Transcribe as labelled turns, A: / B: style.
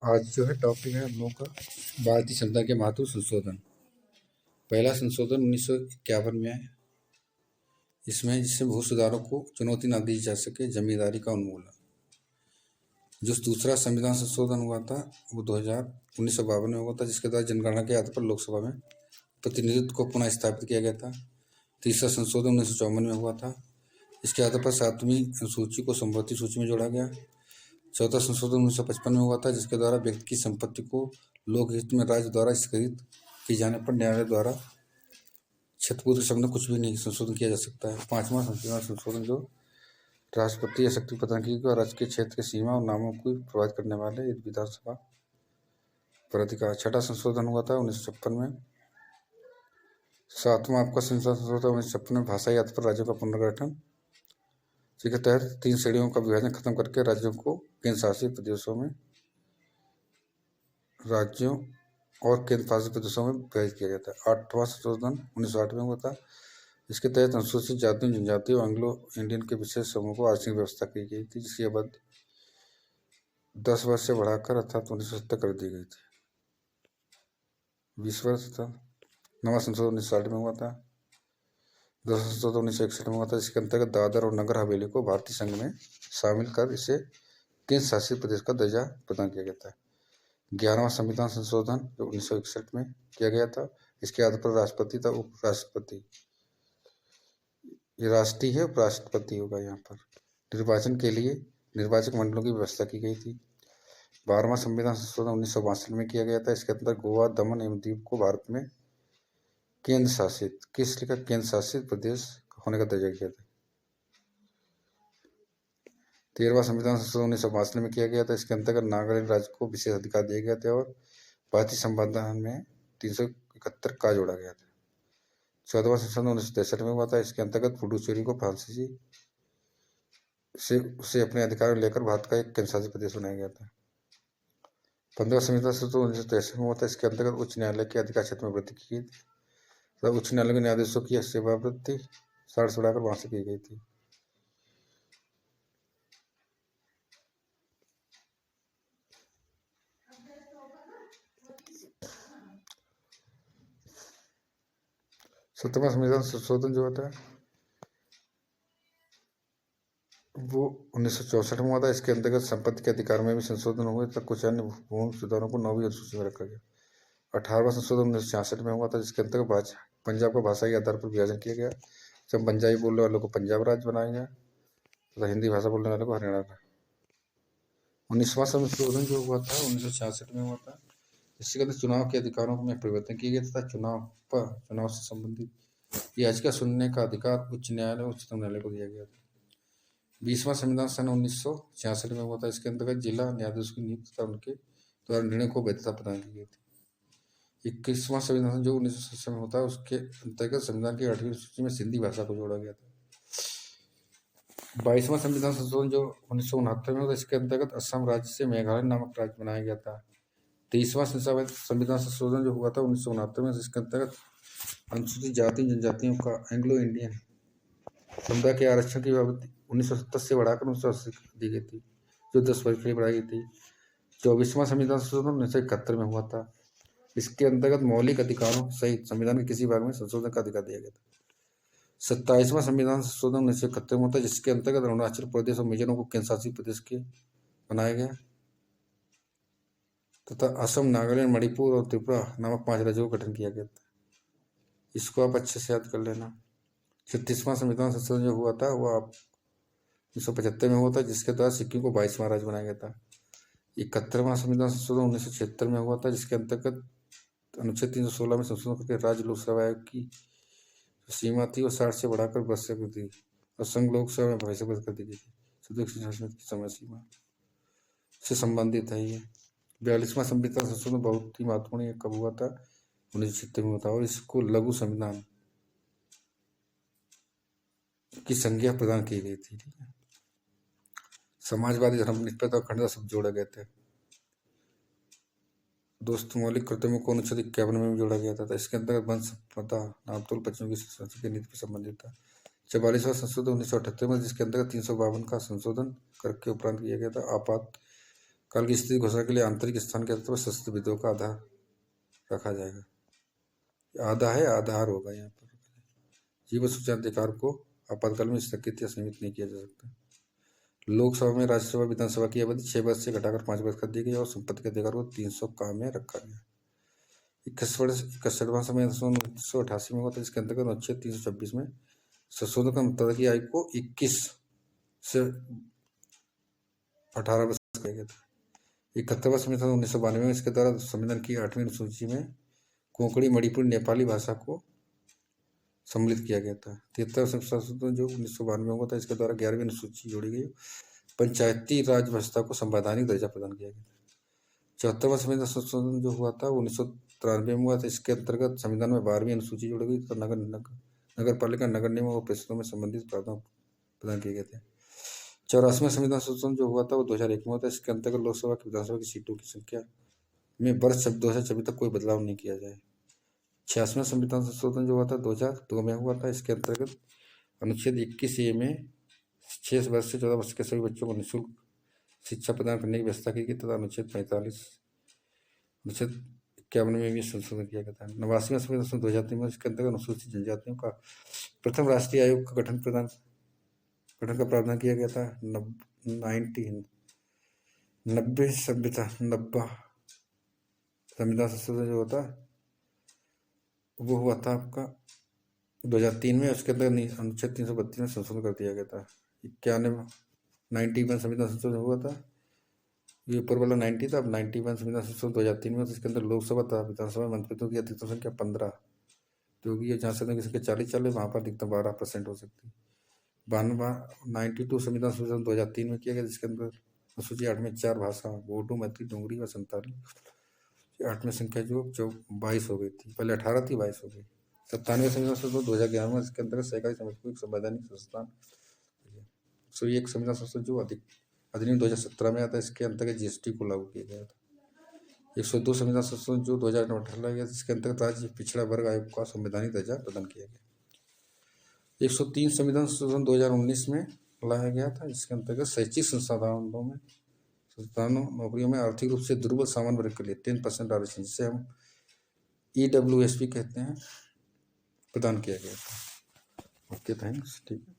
A: आज जो है टॉपिक है हम लोगों का भारतीय संविधान के महत्व संशोधन। पहला संशोधन 1951 में है। इसमें जिससे भू सुधारों को चुनौती न दी जा सके, जमींदारी का उन्मूलन। जो दूसरा संविधान संशोधन हुआ था वो 1952 में हुआ था, जिसके द्वारा जनगणना के आधार पर लोकसभा में प्रतिनिधित्व को पुनः स्थापित किया गया था। तीसरा संशोधन 1954 में हुआ था। इसके आधार पर 7वीं अनुसूची को संवैधानिक सूची में जोड़ा गया। चौथा संशोधन 1955 में हुआ था, जिसके द्वारा व्यक्ति की संपत्ति को लोकहित में राज्य द्वारा स्थगित किए जाने पर न्यायालय द्वारा क्षतिपूर्ति संबंध कुछ भी नहीं संशोधन किया जा सकता है। पांचवा संविधान संशोधन जो राष्ट्रपति या शक्ति प्रदान की और राज्य के क्षेत्र की सीमा और नामों को प्रभावित करने वाले विधानसभा पर अधिकार। छठा संशोधन हुआ था 1956 में। सातवां आपका संविधान संशोधन 1956 में भाषाई आधार पर राज्यों का पुनर्गठन, जिसके तहत 3 श्रेणियों का विभाजन खत्म करके राज्यों को केंद्र शासित प्रदेशों में विभाजित किया गया था। आठवां संशोधन 1908 में हुआ था। इसके तहत अनुसूचित जातियों, जनजातियों, एंग्लो इंडियन के विशेष समूह को आरक्षण व्यवस्था की गई थी, जिसकी अवधि 10 वर्ष से बढ़ाकर अर्थात 1970 कर दी गई थी। 20 वर्ष था। नवा संशोधन 1960 में हुआ था। 10वां संशोधन 1961 में हुआ था, जिसके अंतर्गत दादर और नगर हवेली को भारतीय संघ में शामिल कर इसे केंद्र शासित प्रदेश का दर्जा प्रदान किया गया था। 11वां संविधान संशोधन जो 1961 में किया गया था, इसके आधार पर राष्ट्रपति तथा उपराष्ट्रपति, ये राष्ट्रीय है, उपराष्ट्रपति होगा यहाँ पर, निर्वाचन के लिए निर्वाचक मंडलों की व्यवस्था की गई थी। 12वां संविधान संशोधन 1962 में किया गया था। इसके अंदर गोवा, दमन एवं दीव को भारत में केंद्र शासित प्रदेश होने का दर्जा किया था। 13वां संविधान संशोधन 1962 में किया गया था। इसके अंतर्गत नागालैंड राज्य को विशेष अधिकार दिए गए थे और भारतीय संविधान में 371 का जोड़ा गया था। 14वां संशोधन 1963 में हुआ था। इसके अंतर्गत पुडुचेरी को फ्रांसीसी से अपने अधिकार लेकर भारत का एक केंद्र शासित प्रदेश बनाया गया था। 15वां संविधान संशोधन 1963 में हुआ था। इसके अंतर्गत उच्च न्यायालय के अधिकार क्षेत्र में वृद्धि की गई थी। उच्च न्यायालय के न्यायाधीशों की सेवावृत्ति 60 से बढ़ाकर 62 की गई थी। सत्रहवां संविधान संशोधन जो होता है वो 1964 में हुआ था। इसके अंतर्गत संपत्ति के अधिकार में भी संशोधन हुए तथा कुछ अन्य भूमि सुधारों को 9वीं अनुसूची में रखा गया। 18वां संशोधन 1966 में हुआ था, जिसके अंतर्गत पंजाब का भाषाई आधार पर विभाजन किया गया। जब पंजाबी बोलने वालों को पंजाब राज्य बनाया गया तथा हिंदी भाषा बोलने वालों को हरियाणा था। 19वां संशोधन जो हुआ था 1966 में हुआ था। इसके अंदर चुनाव के अधिकारों में परिवर्तन किया गया तथा चुनाव से संबंधित याचिका सुनने का अधिकार उच्च न्यायालय और उच्चतम न्यायालय को दिया गया था। 20वां संविधान सन 1966 में हुआ था। इसके अंतर्गत जिला न्यायाधीश की नियुक्ति तथा उनके द्वारा निर्णय को वैधता प्रदान की गई थी। 21वां संविधान जो 1967 में होता है, उसके अंतर्गत संविधान की 8वीं सूची में सिंधी भाषा को जोड़ा गया था। 22वां संविधान संशोधन जो 1969 में होता है, इसके अंतर्गत असम राज्य से मेघालय नामक राज्य बनाया गया था। 23वां संविधान संशोधन जो हुआ था 1969 में, जिसके अंतर्गत अनुसूचित जाति जनजातियों का एंग्लो इंडियन समुदाय के आरक्षण की अवधि 1970 से बढ़ाकर 1980 दी गई थी, जो 10 वर्ष के लिए बढ़ाई गई थी। 24वां संविधान संशोधन 1971 में हुआ था। इसके अंतर्गत मौलिक अधिकारों सहित संविधान के किसी भाग में संशोधन का अधिकार दिया गया था। 27वां संविधान संशोधन 1971 में होता है, जिसके अंतर्गत अरुणाचल प्रदेश और मिजोरम को केंद्र शासित प्रदेश के बनाया गया तथा असम, नागालैंड, मणिपुर और त्रिपुरा नामक 5 राज्यों का गठन किया गया था। इसको आप अच्छे से याद कर लेना। 36वां संविधान संशोधन जो हुआ था वो आप 1975 में हुआ था, जिसके द्वारा सिक्किम को 22वां राज्य बनाया गया था। 71वां संविधान संशोधन 1976 में हुआ था, जिसके अंतर्गत अनुच्छेद 316 में संशोधन करके राज्य लोकसभा आयोग की सीमा थी और 60 से बढ़ाकर 10 कर दी और संघ लोकसभा में भविष्य कर दी गई थी। की समय सीमा से संबंधित है ये। 42वां संविधान संशोधन बहुत ही महत्वपूर्ण कब हुआ था? 1976 में हुआ था और इसको लघु संविधान की संज्ञा प्रदान की गई थी। ठीक है। समाजवादी, धर्मनिरपेक्ष और अखंडता सब जोड़े गए थे। दोस्तों, मौलिक कर्तव्यों को अनुच्छेद 51 में भी जोड़ा गया था। इसके अंतर्गत वन संपदा, नापतोल, पश्चिम की संस्कृति नीति पर संबंधित था। 44वां संशोधन 1978 में, जिसके अंतर्गत 352 का संशोधन करके उपरांत किया गया था। आपात काल की स्थिति घोषणा के लिए आंतरिक स्थान के आधार पर सशस्त्र विद्रोह का आधार रखा जाएगा। आधा है, आधार होगा यहाँ पर। जीवन सूचना अधिकार को आपातकाल में स्थगित या सीमित नहीं किया जा सकता। लोकसभा में राज्यसभा विधानसभा की अवधि 6 वर्ष से घटाकर 5 वर्ष कर दी गई और संपत्ति के अधिकार को 300 का में रखा गया। 61वां संविधान 1988 में हुआ था, इसके अंतर्गत अनुच्छेद 326 में संशोधन का मतलब की आयु को 21 से 18 वर्ष किया गया था। 71वां संविधान 1992 में इसके द्वारा संविधान की 8वीं अनुसूची में कोंकणी, मणिपुरी, नेपाली भाषा को सम्मिलित किया गया था। 73वां संशोधन जो 1992 में हुआ था, इसके द्वारा 11वीं अनुसूची जोड़ी गई। पंचायती राज व्यवस्था को संवैधानिक दर्जा प्रदान किया गया। 74वां संविधान संशोधन जो हुआ था 1993 में हुआ था, इसके अंतर्गत संविधान में 12वीं अनुसूची जोड़ी गई तो नगर पालिका, नगर निगम और परिषदों में संबंधित प्रावधान प्रदान किए गए थे। 84वां संविधान संशोधन जो हुआ था वो 2001 में हुआ था, इसके अंतर्गत लोकसभा की विधानसभा की सीटों की संख्या में वर्ष 2026 तक कोई बदलाव नहीं किया जाए। 86वां संविधान संशोधन जो हुआ था 2002 में हुआ था, इसके अंतर्गत अनुच्छेद 21A में 6 वर्ष से 14 वर्ष के सभी बच्चों को निःशुल्क शिक्षा प्रदान करने की व्यवस्था की गई तथा अनुच्छेद 51 में भी संशोधन किया गया था। 89वां संविधान 2003 में इसके अंतर्गत अनुसूचित जनजातियों का प्रथम राष्ट्रीय आयोग का गठन का प्रावधान किया गया था। 90 संविधान संशोधन जो होता वो हुआ था आपका 2003 में, उसके अंदर अनुच्छेद 332 में संशोधन कर दिया गया था। 91 संविधान संशोधन हुआ था, ये ऊपर वाला 90 था, अब 91 संविधान संशोधन 2003 में, इसके अंदर लोकसभा तथा विधानसभा मंत्रियों की अधिकतम संख्या 15 होगी, जहाँ से किसी के 40 वहाँ पर अधिकतम 12% हो सकती है। 92 संविधान संशोधन 2003 में किया गया, जिसके अंदर अनुसूची 8 में 4 भाषा बोडो, मैथिली, डोगरी व संताली 8 में संख्या जो 22 हो गई थी, पहले 18 थी, 22 हो गई। 97वें संविधान संशोधन 2011 में, इसके अंतर्गत सहकारी समाज को एक संवैधानिक संस्थान। एक संविधान संशोधन जो अधिनियम 2017 में आता है, इसके अंतर्गत GST को लागू किया गया था। 102 संविधान संशोधन जो 2018 में गया, जिसके अंतर्गत राज्य पिछड़ा वर्ग आयोग का संवैधानिक दर्जा प्रदान किया गया। 103 संविधान संशोधन 2019 में लाया गया था, जिसके अंतर्गत शैक्षिक संस्थानों नौकरियों में आर्थिक रूप से दुर्बल सामान्य वर्ग के लिए 10% आरक्षण, जिसे हम EWSP कहते हैं, प्रदान किया गया था। Okay, thanks. ठीक है।